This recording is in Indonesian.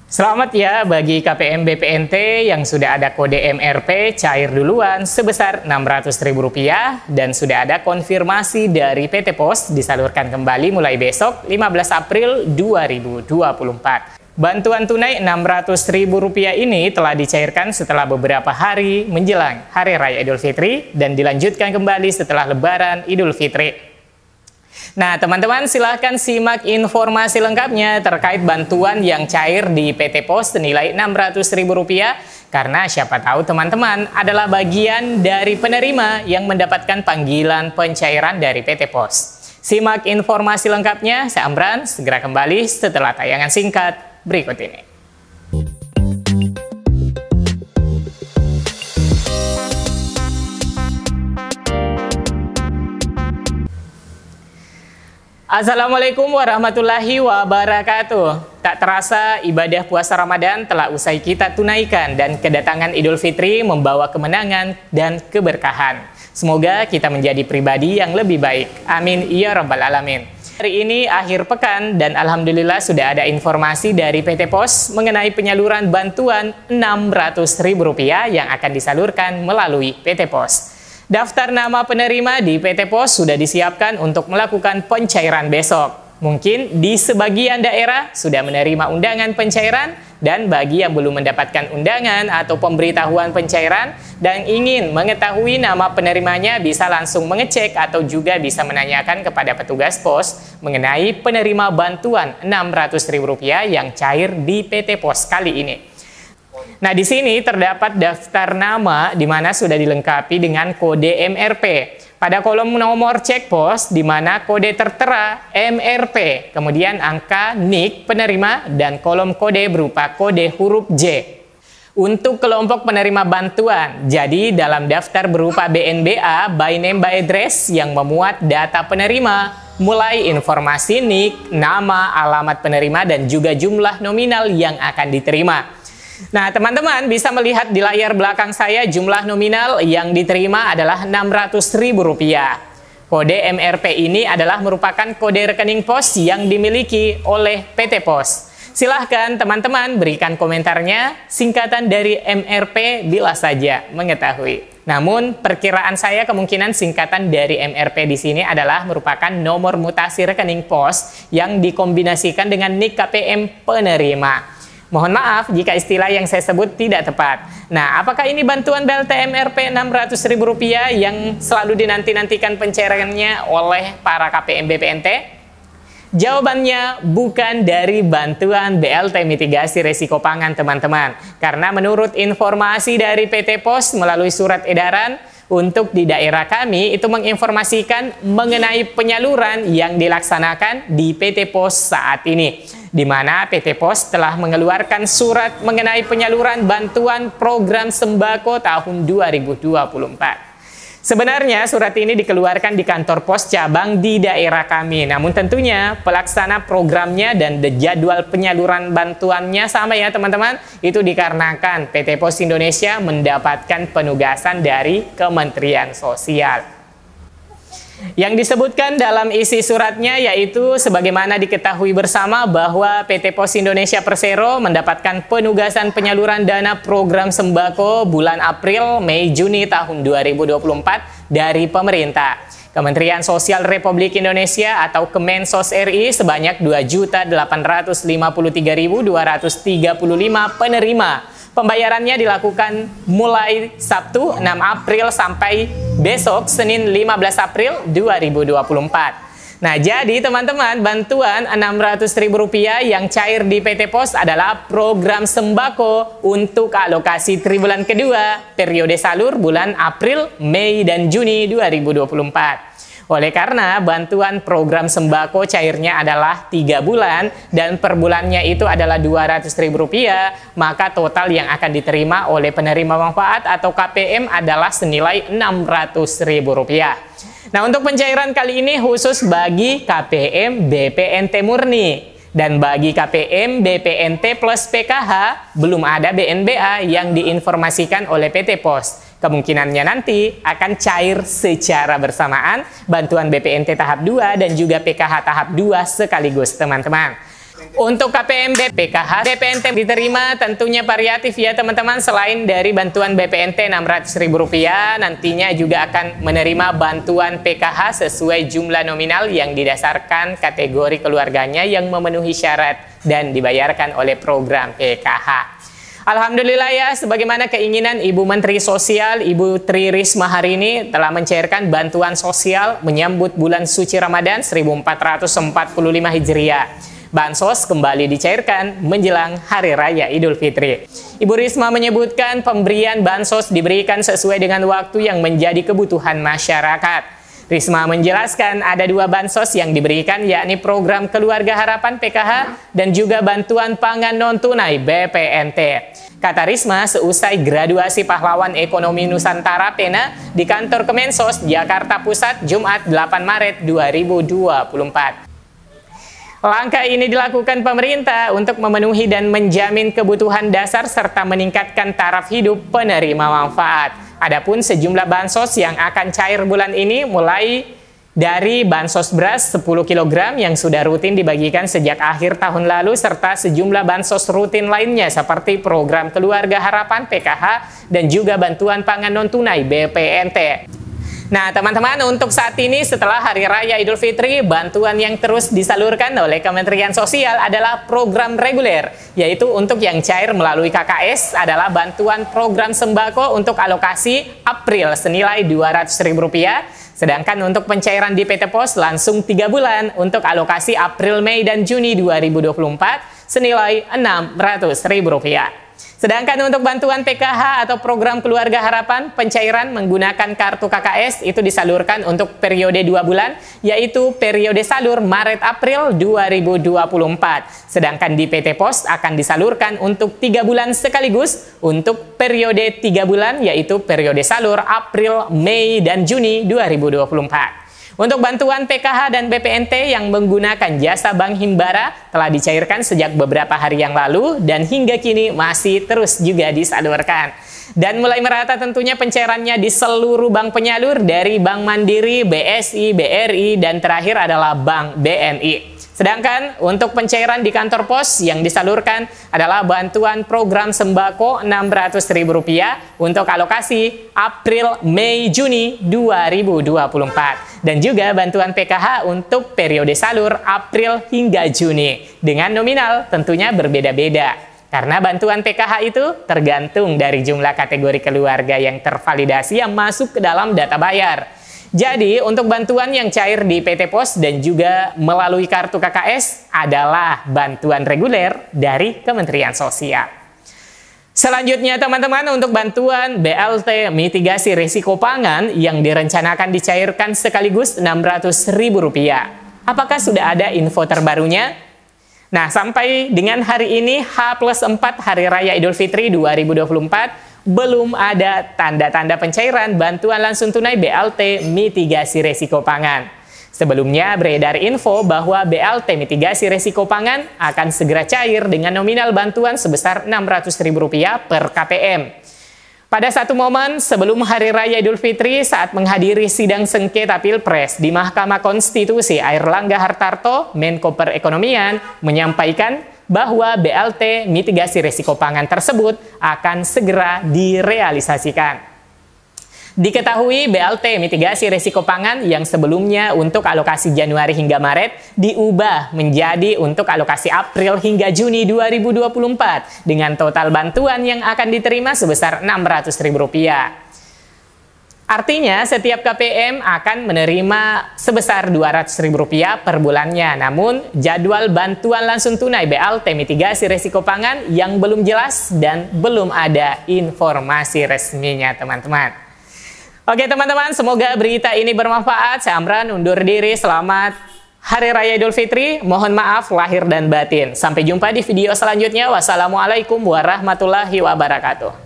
Selamat ya bagi KPM BPNT yang sudah ada kode MRP cair duluan sebesar Rp600.000 dan sudah ada konfirmasi dari PT Pos disalurkan kembali mulai besok 15 April 2024. Bantuan tunai Rp600.000 ini telah dicairkan setelah beberapa hari menjelang Hari Raya Idul Fitri dan dilanjutkan kembali setelah Lebaran Idul Fitri. Nah, teman-teman silahkan simak informasi lengkapnya terkait bantuan yang cair di PT Pos senilai Rp600.000 karena siapa tahu teman-teman adalah bagian dari penerima yang mendapatkan panggilan pencairan dari PT Pos. Simak informasi lengkapnya, saya Amran, segera kembali setelah tayangan singkat berikut ini. Assalamualaikum warahmatullahi wabarakatuh. Tak terasa ibadah puasa Ramadan telah usai kita tunaikan dan kedatangan Idul Fitri membawa kemenangan dan keberkahan. Semoga kita menjadi pribadi yang lebih baik. Amin ya rabbal alamin. Hari ini akhir pekan dan alhamdulillah sudah ada informasi dari PT Pos mengenai penyaluran bantuan Rp600.000 yang akan disalurkan melalui PT Pos. Daftar nama penerima di PT Pos sudah disiapkan untuk melakukan pencairan besok. Mungkin di sebagian daerah sudah menerima undangan pencairan dan bagi yang belum mendapatkan undangan atau pemberitahuan pencairan dan ingin mengetahui nama penerimanya bisa langsung mengecek atau juga bisa menanyakan kepada petugas pos mengenai penerima bantuan Rp600.000 yang cair di PT Pos kali ini. Nah, di sini terdapat daftar nama di mana sudah dilengkapi dengan kode MRP. Pada kolom nomor cek pos di mana kode tertera MRP, kemudian angka NIK penerima dan kolom kode berupa kode huruf J. Untuk kelompok penerima bantuan, jadi dalam daftar berupa BNBA by name by address yang memuat data penerima, mulai informasi NIK, nama, alamat penerima dan juga jumlah nominal yang akan diterima. Nah, teman-teman bisa melihat di layar belakang saya jumlah nominal yang diterima adalah Rp600.000. Kode MRP ini adalah merupakan kode rekening pos yang dimiliki oleh PT Pos. Silahkan teman-teman berikan komentarnya singkatan dari MRP bila saja mengetahui. Namun, perkiraan saya kemungkinan singkatan dari MRP di sini adalah merupakan nomor mutasi rekening pos yang dikombinasikan dengan NIK KPM penerima. Mohon maaf jika istilah yang saya sebut tidak tepat. Nah, apakah ini bantuan BLT MRP Rp600.000 yang selalu dinanti-nantikan pencairannya oleh para KPM BPNT? Jawabannya bukan dari bantuan BLT mitigasi resiko pangan, teman-teman. Karena menurut informasi dari PT Pos melalui surat edaran, untuk di daerah kami itu menginformasikan mengenai penyaluran yang dilaksanakan di PT Pos saat ini, di mana PT Pos telah mengeluarkan surat mengenai penyaluran bantuan program sembako tahun 2024. Sebenarnya surat ini dikeluarkan di kantor pos cabang di daerah kami, namun tentunya pelaksana programnya dan jadwal penyaluran bantuannya sama ya teman-teman. Itu dikarenakan PT Pos Indonesia mendapatkan penugasan dari Kementerian Sosial. Yang disebutkan dalam isi suratnya yaitu sebagaimana diketahui bersama bahwa PT Pos Indonesia Persero mendapatkan penugasan penyaluran dana program sembako bulan April, Mei, Juni tahun 2024 dari pemerintah. Kementerian Sosial Republik Indonesia atau Kemensos RI sebanyak 2.853.235 penerima. Pembayarannya dilakukan mulai Sabtu 6 April sampai besok Senin 15 April 2024. Nah, jadi teman-teman, bantuan Rp600.000 yang cair di PT Pos adalah program sembako untuk alokasi triwulan kedua periode salur bulan April, Mei, dan Juni 2024. Oleh karena bantuan program sembako cairnya adalah 3 bulan dan per bulannya itu adalah Rp200.000, maka total yang akan diterima oleh penerima manfaat atau KPM adalah senilai Rp600.000. Nah, untuk pencairan kali ini khusus bagi KPM BPNT murni. Dan bagi KPM BPNT plus PKH belum ada BNBA yang diinformasikan oleh PT Pos. Kemungkinannya nanti akan cair secara bersamaan bantuan BPNT tahap 2 dan juga PKH tahap 2 sekaligus, teman-teman. Untuk KPM PKH BPNT diterima tentunya variatif ya teman-teman. Selain dari bantuan BPNT Rp600.000, nantinya juga akan menerima bantuan PKH sesuai jumlah nominal yang didasarkan kategori keluarganya yang memenuhi syarat dan dibayarkan oleh program PKH. Alhamdulillah ya, sebagaimana keinginan Ibu Menteri Sosial, Ibu Tri Risma hari ini telah mencairkan bantuan sosial menyambut bulan suci Ramadan 1445 Hijriah. Bansos kembali dicairkan menjelang Hari Raya Idul Fitri. Ibu Risma menyebutkan pemberian bansos diberikan sesuai dengan waktu yang menjadi kebutuhan masyarakat. Risma menjelaskan ada 2 bansos yang diberikan, yakni program Keluarga Harapan PKH dan juga bantuan pangan non-tunai BPNT. Kata Risma, seusai graduasi pahlawan ekonomi Nusantara PENA di kantor Kemensos, Jakarta Pusat, Jumat 8 Maret 2024. Langkah ini dilakukan pemerintah untuk memenuhi dan menjamin kebutuhan dasar serta meningkatkan taraf hidup penerima manfaat. Adapun sejumlah bansos yang akan cair bulan ini mulai dari bansos beras 10 kg yang sudah rutin dibagikan sejak akhir tahun lalu serta sejumlah bansos rutin lainnya seperti program Keluarga Harapan PKH dan juga bantuan pangan non-tunai BPNT. Nah teman-teman, untuk saat ini setelah Hari Raya Idul Fitri, bantuan yang terus disalurkan oleh Kementerian Sosial adalah program reguler, yaitu untuk yang cair melalui KKS adalah bantuan program sembako untuk alokasi April senilai Rp200.000, sedangkan untuk pencairan di PT Pos langsung 3 bulan untuk alokasi April, Mei, dan Juni 2024 senilai Rp600.000. Sedangkan untuk bantuan PKH atau program Keluarga Harapan, pencairan menggunakan kartu KKS itu disalurkan untuk periode 2 bulan, yaitu periode salur Maret-April 2024. Sedangkan di PT Pos akan disalurkan untuk 3 bulan sekaligus untuk periode 3 bulan, yaitu periode salur April, Mei, dan Juni 2024. Untuk bantuan PKH dan BPNT yang menggunakan jasa Bank Himbara telah dicairkan sejak beberapa hari yang lalu dan hingga kini masih terus juga disalurkan. Dan mulai merata tentunya pencairannya di seluruh bank penyalur dari Bank Mandiri, BSI, BRI, dan terakhir adalah Bank BNI. Sedangkan untuk pencairan di kantor pos yang disalurkan adalah bantuan program sembako Rp600.000 untuk alokasi April, Mei, Juni 2024. Dan juga bantuan PKH untuk periode salur April hingga Juni dengan nominal tentunya berbeda-beda. Karena bantuan PKH itu tergantung dari jumlah kategori keluarga yang tervalidasi yang masuk ke dalam data bayar. Jadi, untuk bantuan yang cair di PT Pos dan juga melalui kartu KKS adalah bantuan reguler dari Kementerian Sosial. Selanjutnya, teman-teman, untuk bantuan BLT mitigasi risiko pangan yang direncanakan dicairkan sekaligus Rp600.000. Apakah sudah ada info terbarunya? Nah, sampai dengan hari ini H+4 Hari Raya Idul Fitri 2024, belum ada tanda-tanda pencairan bantuan langsung tunai BLT mitigasi risiko pangan. Sebelumnya beredar info bahwa BLT mitigasi risiko pangan akan segera cair dengan nominal bantuan sebesar Rp600.000 per KPM. Pada satu momen sebelum Hari Raya Idul Fitri saat menghadiri sidang sengketa Pilpres di Mahkamah Konstitusi, Airlangga Hartarto, Menko Perekonomian, menyampaikan bahwa BLT mitigasi risiko pangan tersebut akan segera direalisasikan. Diketahui BLT mitigasi risiko pangan yang sebelumnya untuk alokasi Januari hingga Maret diubah menjadi untuk alokasi April hingga Juni 2024 dengan total bantuan yang akan diterima sebesar Rp600.000. Artinya, setiap KPM akan menerima sebesar Rp200.000 per bulannya. Namun, jadwal bantuan langsung tunai BLT mitigasi risiko pangan yang belum jelas dan belum ada informasi resminya, teman-teman. Oke, teman-teman, semoga berita ini bermanfaat. Saya Amran, undur diri. Selamat Hari Raya Idul Fitri. Mohon maaf lahir dan batin. Sampai jumpa di video selanjutnya. Wassalamualaikum warahmatullahi wabarakatuh.